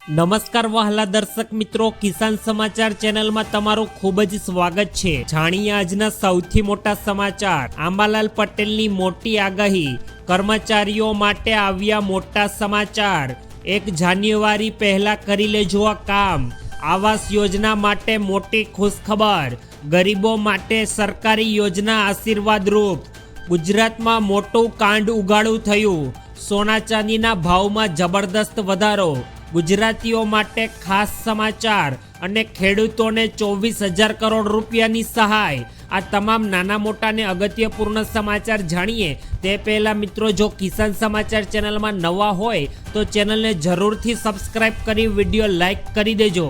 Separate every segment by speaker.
Speaker 1: નમસ્કાર વહાલા દર્શક મિત્રો, કિસાન સમાચાર ચેનલમાં તમારું ખૂબ જ સ્વાગત છે। જાણીએ આજના સૌથી મોટા સમાચાર। આંબાલાલ પટેલની મોટી આગાહી, કર્મચારીઓ માટે આવ્યા મોટા સમાચાર। 1 જાન્યુઆરી પહેલા કરી લેજો આ કામ। આવાસ યોજના માટે મોટી ખુશખબર, ગરીબો માટે સરકારી યોજના આશીર્વાદરૂપ। ગુજરાતમાં મોટું કાંડ ઉગાડું થયું, સોના ચાંદીના ભાવમાં જબરદસ્ત વધારો। ગુજરાતીઓ માટે ખાસ સમાચાર અને ખેડૂતોને 24,000 કરોડ રૂપિયાની સહાય। આ તમામ નાના મોટા અને અગત્યપૂર્ણ સમાચાર જાણીએ તે પહેલા મિત્રો, જો કિસાન સમાચાર ચેનલમાં નવા હોય તો ચેનલને જરૂરથી સબસ્ક્રાઇબ કરી વિડીયો લાઈક કરી દેજો।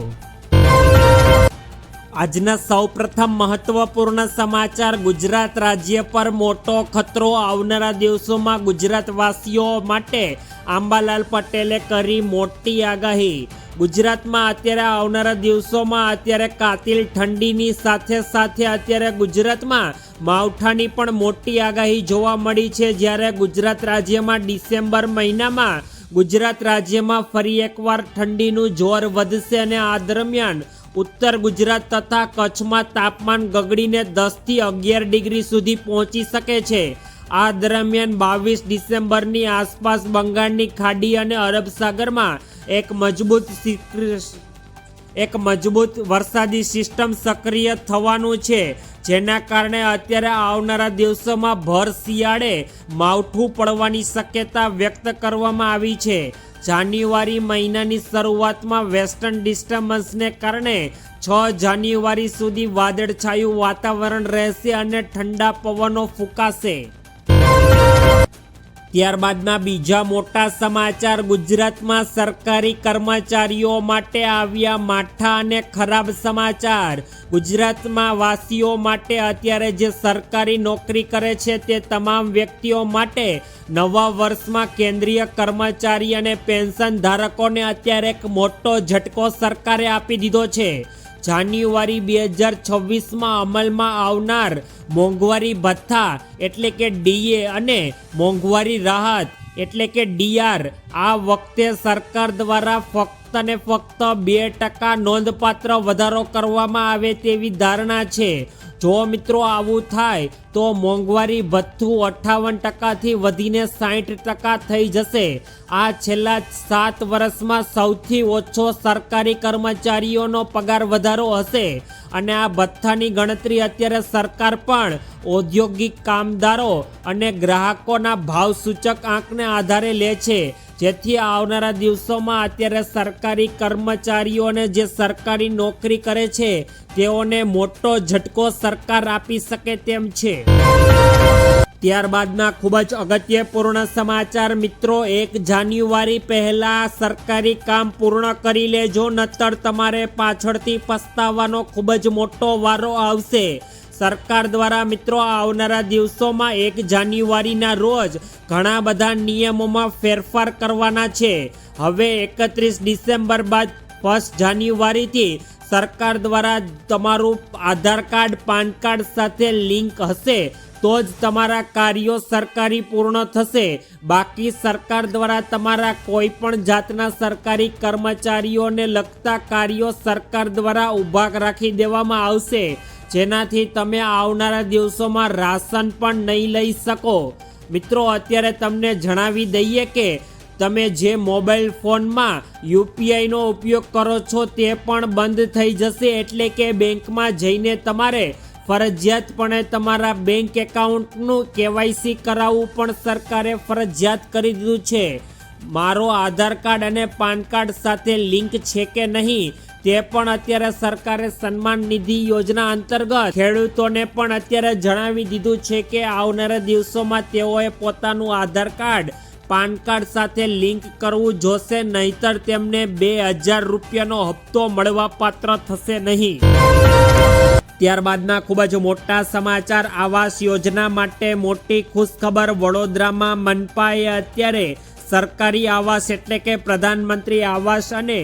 Speaker 1: આજના સૌપ્રથમ મહત્વપૂર્ણ સમાચાર। ગુજરાત રાજ્ય પર મોટો ખતરો, આવનારા દિવસોમાં ગુજરાતવાસીઓ માટે આંબાલાલ પટેલે કરી મોટી આગાહી। ગુજરાતમાં અત્યારે આવનારા દિવસોમાં અત્યારે કાતિલ ઠંડીની સાથે સાથે અત્યારે ગુજરાતમાં માવઠાની પણ મોટી આગાહી જોવા મળી છે। જ્યારે ગુજરાત રાજ્યમાં ડિસેમ્બર મહિનામાં ગુજરાત રાજ્યમાં ફરી એકવાર ઠંડીનું જોર વધશે અને આ દરમિયાન ઉત્તર ગુજરાત તથા કચ્છમાં તાપમાન ગગડીને 10 થી 11 ડિગ્રી સુધી પહોંચી શકે છે। આ દરમિયાન 22 ડિસેમ્બરની આસપાસ બંગાળની ખાડી અને અરબ સાગરમાં એક મજબૂત વરસાદી સિસ્ટમ સક્રિય થવાનું છે, જેના કારણે અત્યારે આવનારા દિવસોમાં ભર શિયાળે માવઠું પડવાની શક્યતા વ્યક્ત કરવામાં આવી છે। જાન્યુઆરી મહિનાની શરૂઆતમાં વેસ્ટર્ન ડિસ્ટર્બન્સને કારણે 6 જાન્યુઆરી સુધી વાદળછાયું વાતાવરણ રહેશે અને ઠંડા પવનો ફૂંકાશે। ત્યારબાદના બીજા મોટા સમાચાર। ગુજરાતમાં સરકારી કર્મચારીઓ માટે આવ્યા માઠા અને ખરાબ સમાચાર। ગુજરાતમાં વાસીઓ માટે અત્યારે જે સરકારી નોકરી કરે છે તે તમામ વ્યક્તિઓ માટે નવા વર્ષમાં કેન્દ્રીય કર્મચારી અને પેન્શન ધારકોને અત્યારે એક મોટો ઝટકો સરકારે આપી દીધો છે। જાન્યુઆરી 2026માં અમલમાં આવનાર મોંઘવારી ભથ્થા એટલે કે ડીએ અને મોંઘવારી રાહત એટલે કે ડીઆર આ વખતે સરકાર દ્વારા ફક્ત ને ફક્ત 2% નોંધપાત્ર વધારો કરવામાં આવે તેવી ધારણા છે। જો મિત્રો આવું થાય તો મોંઘવારી ભથ્થું 58% વધીને 60% થઈ જશે। આ છેલ્લા 7 વર્ષમાં સૌથી ઓછો સરકારી કર્મચારીઓનો પગાર વધારો હશે અને આ ભથ્થાની ગણતરી અત્યારે સરકાર પણ ઔદ્યોગિક કામદારો અને ગ્રાહકોના ભાવ સૂચક આંકને આધારે લે છે, જેથી આવનારા દિવસોમાં અત્યારે સરકારી કર્મચારીઓને જે સરકારી નોકરી કરે છે તેઓને મોટો ઝટકો સરકાર આપી શકે તેમ છે। ત્યારબાદના ખૂબ જ અગત્યપૂર્ણ સમાચાર મિત્રો, 1 જાન્યુઆરી પહેલા સરકારી કામ પૂર્ણ કરી લેજો, નહીતર તમારે પાછળથી પસ્તાવાનો ખૂબ જ મોટો વારો આવશે। સરકાર દ્વારા મિત્રો આવનારા દિવસોમાં 1 જાન્યુઆરીના રોજ ઘણા બધા નિયમોમાં ફેરફાર કરવાના છે। હવે 31 ડિસેમ્બર બાદ 1 જાન્યુઆરીથી સરકાર દ્વારા તમારું આધાર કાર્ડ પાન કાર્ડ સાથે લિંક હશે તો જ તમારા કાર્યો સરકારી પૂર્ણ થશે। બાકી સરકાર દ્વારા તમારા કોઈ પણ જાતના સરકારી કર્મચારીઓને લગતા કાર્યો સરકાર દ્વારા ઊભા રાખી દેવામાં આવશે, જેનાથી તમે આવનારા દિવસોમાં રાશન પણ નહીં લઈ શકો। મિત્રો અત્યારે તમને જણાવી દઈએ કે તમે જે મોબાઈલ ફોનમાં યુપીઆઈનો ઉપયોગ કરો છો તે પણ બંધ થઈ જશે, એટલે કે બેંકમાં જઈને તમારે ફરજિયાતપણે તમારા બેંક એકાઉન્ટનું કેવાયસી કરાવવું પણ સરકારે ફરજિયાત કરી દીધું છે। મારો આધાર કાર્ડ અને પાન કાર્ડ સાથે લિંક છે કે નહીં તે પણ અત્યારે સરકારે સન્માન નિધિ યોજના અંતર્ગત ખેડૂતોને પણ અત્યારે જણાવી દીધું છે કે આવનારા દિવસોમાં તેઓએ પોતાનું આધાર કાર્ડ પાન કાર્ડ સાથે લિંક કરવું જોશે, નહીતર તેમને 2,000 રૂપિયાનો હપ્તો મળવા પાત્ર થશે નહીં। ત્યારબાદના ખૂબ જ મોટા સમાચાર। આવાસ યોજના માટે મોટી ખુશખબર। વડોદરામાં મનપાએ અત્યારે સરકારી આવાસ એટલે કે પ્રધાનમંત્રી આવાસ અને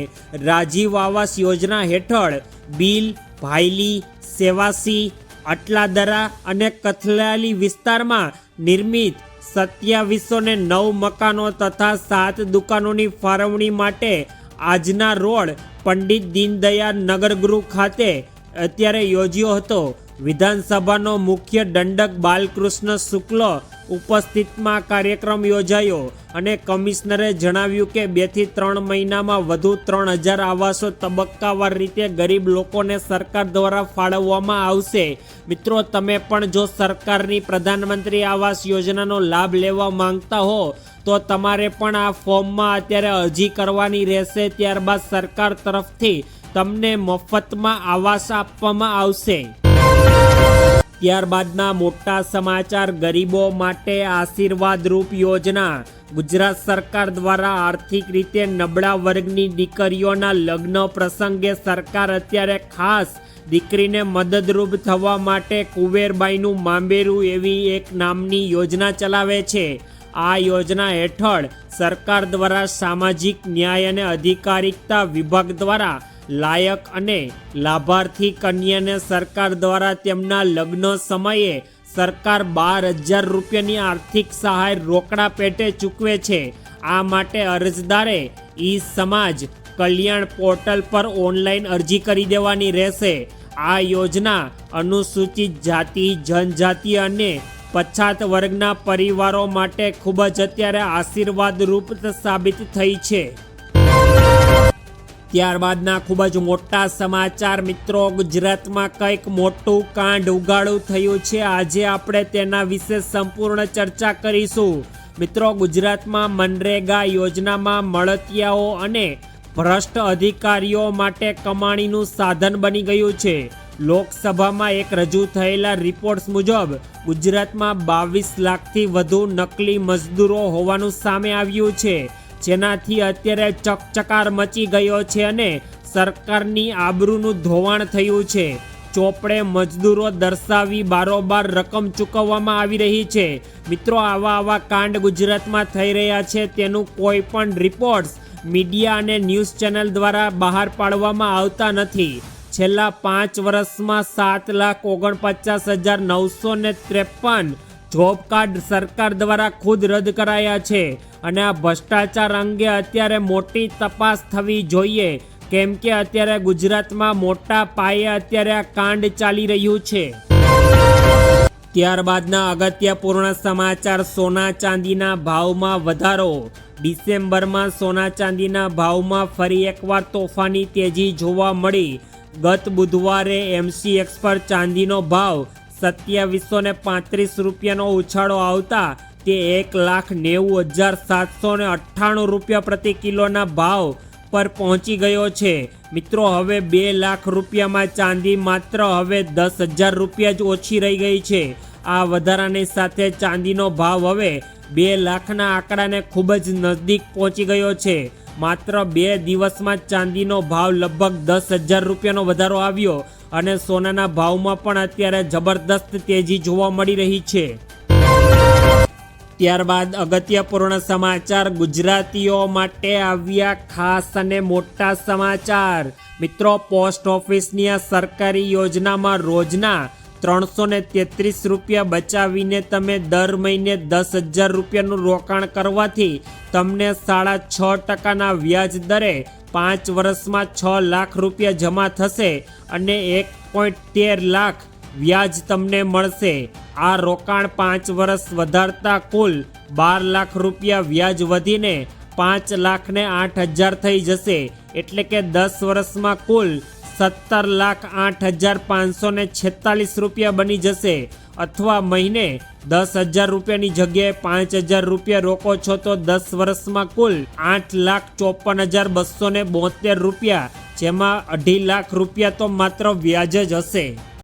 Speaker 1: રાજીવ આવાસ યોજના હેઠળ બીલ, ભાયલી, સેવાસી, અટલાદરા અને કથલાલી વિસ્તારમાં નિર્મિત 2709 મકાનો તથા 7 દુકાનોની ફાળવણી માટે આજના રોડ પંડિત દીનદયાળ નગરગૃહ ખાતે અત્યારે યોજ્યો હતો. વિધાનસભાનો મુખ્ય દંડક બાલકૃષ્ણ શુક્લ ઉપસ્થિતમાં કાર્યક્રમ યોજાયો અને કમિશનરે જણાવ્યું કે 2 થી 3 મહિનામાં વધુ 3000 આવાસો તબક્કાવાર રીતે ગરીબ લોકોને સરકાર દ્વારા ફાળવવામાં આવશે. મિત્રો, તમે પણ જો સરકારની પ્રધાનમંત્રી આવાસ યોજનાનો લાભ લેવા માંગતા હો તો તમારે પણ આ ફોર્મમાં અત્યારે અરજી કરવાની રહેશે. ત્યારબાદ સરકાર તરફથી તમને મફતમાં આવાસ આપવામાં આવશે. ત્યારબાદના મોટા સમાચાર, ગરીબો માટે આશીર્વાદરૂપ યોજના. ગુજરાત સરકાર દ્વારા આર્થિક રીતે નબળા વર્ગની દીકરીઓના લગ્ન પ્રસંગે સરકાર અત્યારે ખાસ દીકરીને મદદરૂપ થવા માટે કુંવરબાઈનું મામેરું એવી એક નામની યોજના ચલાવે છે. આ યોજના હેઠળ સરકાર દ્વારા સામાજિક ન્યાય અને અધિકારિતા વિભાગ દ્વારા લાયક અને લાભાર્થી કન્યાને સરકાર દ્વારા તેમના લગ્ન સમયે સરકાર 12,000 રૂપિયાની આર્થિક સહાય રોકડા પેટે ચૂકવે છે. આ માટે અરજદારે સમાજ કલ્યાણ પોર્ટલ પર ઓનલાઈન અરજી કરી દેવાની રહેશે. આ યોજના અનુસૂચિત જાતિ, જનજાતિ અને પછાત વર્ગના પરિવારો માટે ખૂબ જ અત્યારે આશીર્વાદરૂપ સાબિત થઈ છે. ત્યારબાદના ખૂબ જ મોટા સમાચાર, મિત્રો, ગુજરાતમાં કંઈક મોટું કાંડ ઉગાડું થયું છે. આજે આપણે તેના વિશે સંપૂર્ણ ચર્ચા કરીશું. મિત્રો, ગુજરાતમાં મનરેગા યોજનામાં મળતિયાઓ અને ભ્રષ્ટ અધિકારીઓ માટે કમાણીનું સાધન બની ગયું છે. લોકસભામાં એક રજૂ થયેલા રિપોર્ટ્સ મુજબ ગુજરાતમાં 22 લાખથી વધુ નકલી મજદૂરો હોવાનું સામે આવ્યું છે, જેનાથી અત્યારે ચકચકાર મચી ગયો છે અને સરકારની આબરૂનું ધોવાણ થયું છે. ચોપડે મજદૂરો દર્શાવી બારોબાર રકમ ચૂકવવામાં આવી રહી છે. મિત્રો, આવા કાંડ ગુજરાતમાં થઈ રહ્યા છે તેનું કોઈ પણ રિપોર્ટ્સ મીડિયા અને ન્યૂઝ ચેનલ દ્વારા બહાર પાડવામાં આવતા નથી. છેલ્લા 5 વર્ષમાં 7,49,953 જોબ કાર્ડ સરકાર દ્વારા ખુદ રદ કરાયા છે અને આ ભ્રષ્ટાચાર અંગે અત્યારે મોટી તપાસ થવી જોઈએ, કેમ કે અત્યારે ગુજરાતમાં મોટા પાયે અત્યારે આ કાંડ ચાલી રહ્યું છે. ત્યારબાદના અગત્યપૂર્ણ સમાચાર, સોના ચાંદીના ભાવમાં વધારો. ડિસેમ્બરમાં સોના ચાંદીના ભાવમાં ફરી એકવાર તોફાની તેજી જોવા મળી. ગત બુધવારે MCX પર ચાંદીનો ભાવ 2735 રૂપિયાનો ઉછાળો આવતા તે 1,90,798 રૂપિયા પ્રતિ કિલોના ભાવ પર પહોંચી ગયો છે. મિત્રો, હવે 2 લાખ રૂપિયામાં ચાંદી માત્ર હવે 10,000 રૂપિયા જ ઓછી રહી ગઈ છે. આ વધારાની સાથે ચાંદીનો ભાવ હવે 2 લાખના આંકડાને ખૂબ જ નજદીક પહોંચી ગયો છે. માત્ર 2 દિવસમાં ચાંદીનો ભાવ લગભગ 10,000 રૂપિયાનો વધારો આવ્યો અને સોનાના ભાવમાં પણ અત્યારે જબરદસ્ત તેજી જોવા મળી રહી છે. ત્યારબાદ અગત્યપૂર્ણ સમાચાર, ગુજરાતીઓ માટે આવ્યા ખાસ અને મોટા સમાચાર. મિત્રો, પોસ્ટ ઓફિસની આ સરકારી યોજનામાં રોજના 333 રૂપિયા બચાવીને તમે દર મહિને 10,000 રૂપિયાનું રોકાણ કરવાથી તમને 6.5% વ્યાજ દરે 5 વર્ષમાં 6 લાખ રૂપિયા જમા થશે અને 1.13 લાખ વ્યાજ તમને મળશે. આ રોકાણ 5 વર્ષ વધારતા કુલ 12 લાખ રૂપિયા વ્યાજ વધીને 5,08,000 થઈ જશે. એટલે કે 10 વર્ષમાં કુલ 17,08,546 રૂપિયા બની જશે. અથવા મહિને 10,000 રૂપિયાની જગ્યાએ 5,000 રૂપિયા રોકો છો તો 10 વર્ષમાં કુલ 8,54,272 રૂપિયા, જેમાં 2.5 લાખ રૂપિયા તો માત્ર વ્યાજ જ હશે.